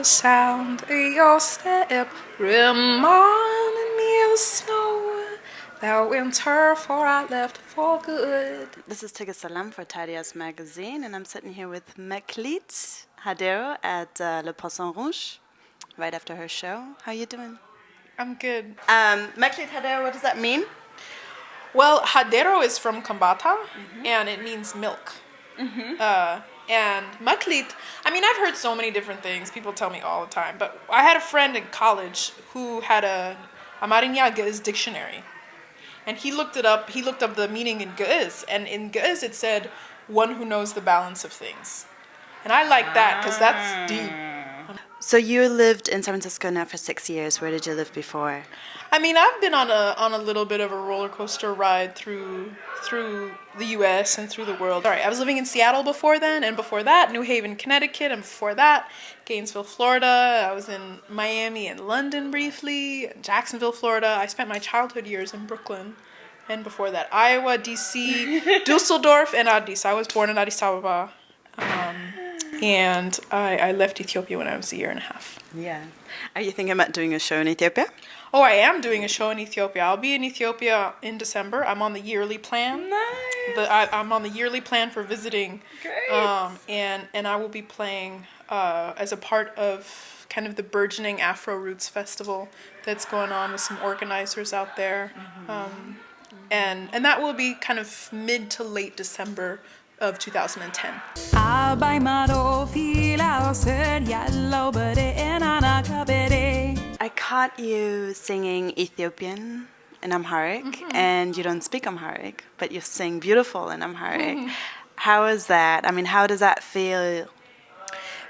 sound of your step, reminding me of the snow that winter before I left for good. This is Tigger Salam for Tadias magazine, and I'm sitting here with Meklit Hadero at Le Poisson Rouge, right after her show. How you doing? I'm good. Meklit Hadero, what does that mean? Well, Hadero is from Kambata, and it means milk. And Meklit, I mean, I've heard so many different things. People tell me all the time. But I had a friend in college who had a Amarinya Ge'ez dictionary. And he looked it up. He looked up the meaning in Ge'ez. And in Ge'ez, it said, one who knows the balance of things. And I like that because that's deep. So you lived in San Francisco now for 6 years. Where did you live before? I mean, I've been on a little bit of a roller coaster ride through the U.S. and through the world. All right, I was living in Seattle before then, and before that, New Haven, Connecticut, and before that, Gainesville, Florida. I was in Miami and London briefly, Jacksonville, Florida. I spent my childhood years in Brooklyn, and before that, Iowa, D.C., Dusseldorf, and Addis. I was born in Addis Ababa, and I left Ethiopia when I was a year and a half. Yeah. Are you thinking about doing a show in Ethiopia? Oh, I am doing a show in Ethiopia. I'll be in Ethiopia in December. I'm on the yearly plan. Nice. I'm on the yearly plan for visiting. Great. And I will be playing as a part of kind of the burgeoning Afro-Roots festival that's going on with some organizers out there. And that will be kind of mid to late December of 2010. I caught you singing Ethiopian in Amharic, and you don't speak Amharic, but you sing beautiful in Amharic. How is that? I mean, how does that feel?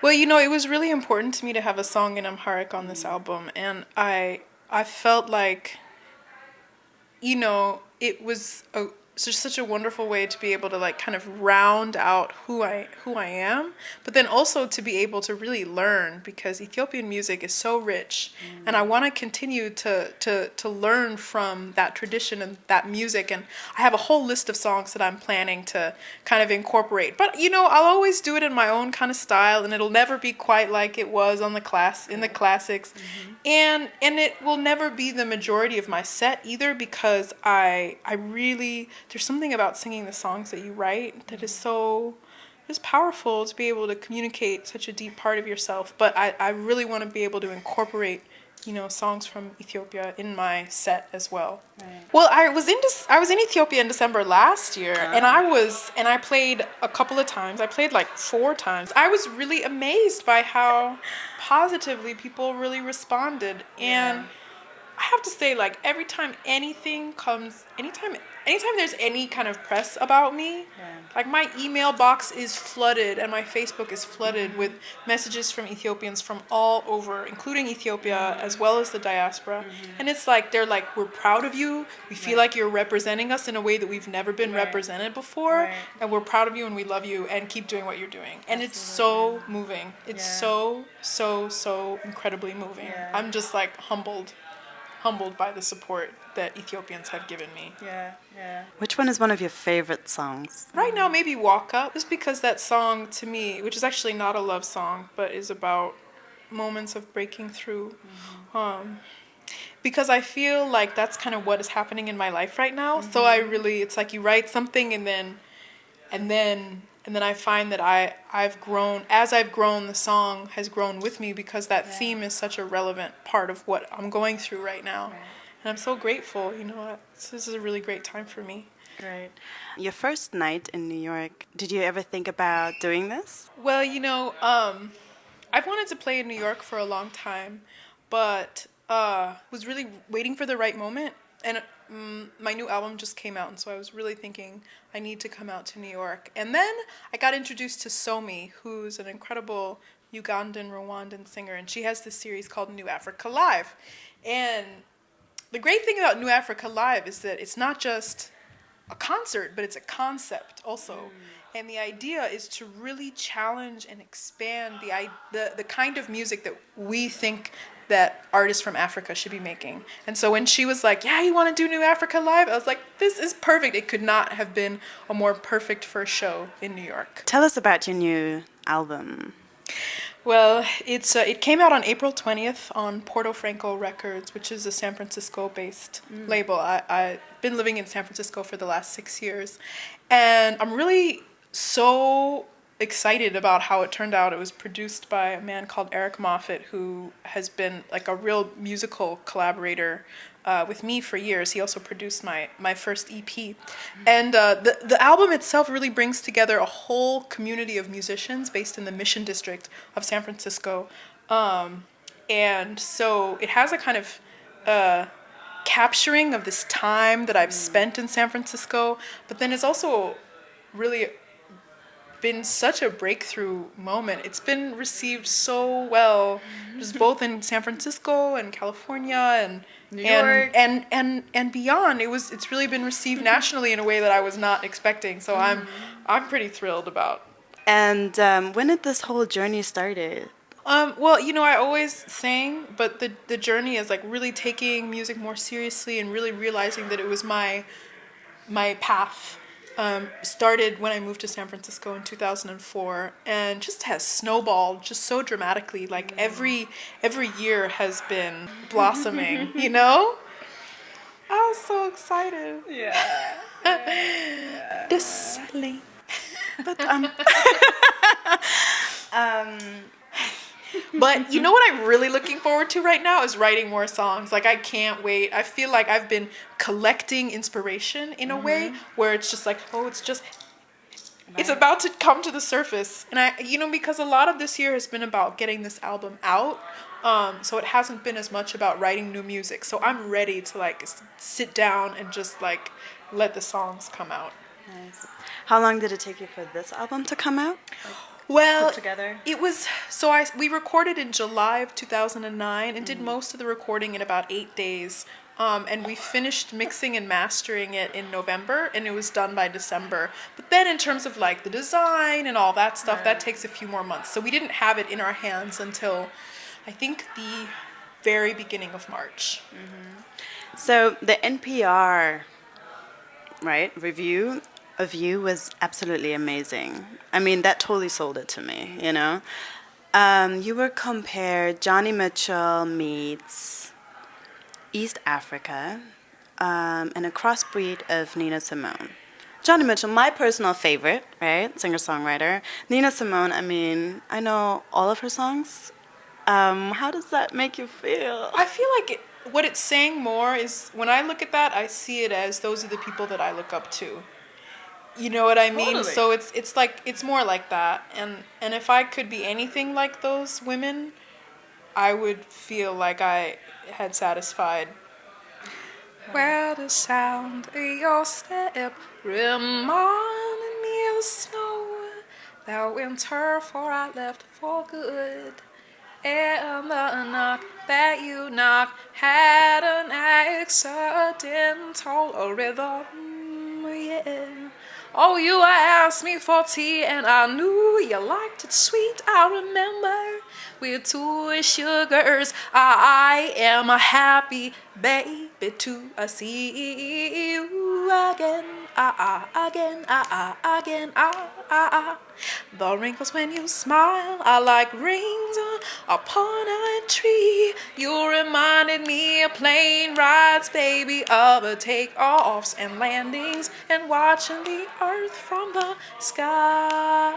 Well, you know, it was really important to me to have a song in Amharic on this album, and I felt like, you know, it was just such a wonderful way to be able to like kind of round out who I am, but then also to be able to really learn, because Ethiopian music is so rich, and I want to continue to learn from that tradition and that music. And I have a whole list of songs that I'm planning to kind of incorporate. But you know, I'll always do it in my own kind of style, and it'll never be quite like it was on the classics, and it will never be the majority of my set either, because I really, there's something about singing the songs that you write that is so just powerful, to be able to communicate such a deep part of yourself. But I really want to be able to incorporate, you know, songs from Ethiopia in my set as well. Right. Well, I was in Ethiopia in December last year, and I played a couple of times. I played like 4 times. I was really amazed by how positively people really responded. And I have to say, like, anytime there's any kind of press about me, like my email box is flooded and my Facebook is flooded with messages from Ethiopians from all over, including Ethiopia, as well as the diaspora. And it's like, they're like, we're proud of you. We feel like you're representing us in a way that we've never been represented before. And we're proud of you and we love you, and keep doing what you're doing. And it's so moving. It's so incredibly moving. I'm just like humbled by the support that Ethiopians have given me. Which one is one of your favorite songs? Right now, maybe Walk Up, just because that song to me, which is actually not a love song, but is about moments of breaking through. Because I feel like that's kind of what is happening in my life right now. So it's like you write something and then I find that I've grown. As I've grown, the song has grown with me, because that theme is such a relevant part of what I'm going through right now. And I'm so grateful, you know, this is a really great time for me. Great. Your first night in New York, did you ever think about doing this? Well, you know, I've wanted to play in New York for a long time, but was really waiting for the right moment. And my new album just came out, and so I was really thinking I need to come out to New York. And then I got introduced to Somi, who's an incredible Ugandan, Rwandan singer, and she has this series called New Africa Live. And the great thing about New Africa Live is that it's not just a concert, but it's a concept also. And the idea is to really challenge and expand the kind of music that we think that artists from Africa should be making. And so when she was like, yeah, you want to do New Africa Live? I was like, this is perfect. It could not have been a more perfect first show in New York. Tell us about your new album. Well, it came out on April 20th on Porto Franco Records, which is a San Francisco-based label. I've been living in San Francisco for the last 6 years, and I'm really so excited about how it turned out. It was produced by a man called Eric Moffat, who has been like a real musical collaborator with me for years. He also produced my first EP. And the album itself really brings together a whole community of musicians based in the Mission District of San Francisco. And so it has a kind of capturing of this time that I've spent in San Francisco, but then it's also really been such a breakthrough moment. It's been received so well, just both in San Francisco and California and New York and beyond. It's really been received nationally in a way that I was not expecting. So I'm pretty thrilled about. And when did this whole journey started? Well, I always sang, but the journey is like really taking music more seriously and really realizing that it was my path. Started when I moved to San Francisco in 2004, and just has snowballed just so dramatically. Like every year has been blossoming, I was so excited. Yeah. This Sally. But But you know what I'm really looking forward to right now is writing more songs. Like I can't wait. I feel like I've been collecting inspiration in a way where it's just like, it's about to come to the surface. And because a lot of this year has been about getting this album out. So it hasn't been as much about writing new music. So I'm ready to like sit down and just like let the songs come out. Nice. How long did it take you for this album to come out? Well, put together? It was we recorded in July of 2009 and did most of the recording in about 8 days. And we finished mixing and mastering it in November, and it was done by December. But then in terms of like the design and all that stuff, that takes a few more months. So we didn't have it in our hands until I think the very beginning of March. So the NPR, review of you was absolutely amazing. I mean, that totally sold it to me, You were compared, Johnny Mitchell meets East Africa, and a crossbreed of Nina Simone. Johnny Mitchell, my personal favorite, singer-songwriter. Nina Simone, I mean, I know all of her songs. How does that make you feel? I feel like what it's saying more is when I look at that, I see it as those are the people that I look up to. You know what I mean? Totally. So it's more like that. And if I could be anything like those women, I would feel like I had satisfied. Where the sound of your step reminded me of snow, that winter before I left for good. And the knock that you knocked had an accidental rhythm, yeah. Oh, you asked me for tea and I knew you liked it sweet. I remember with 2 sugars. I am a happy baby too. I see you again, again, again, The wrinkles when you smile are like rings upon a tree. You reminded me of plane rides, baby, of takeoffs and landings and watching the earth from the sky.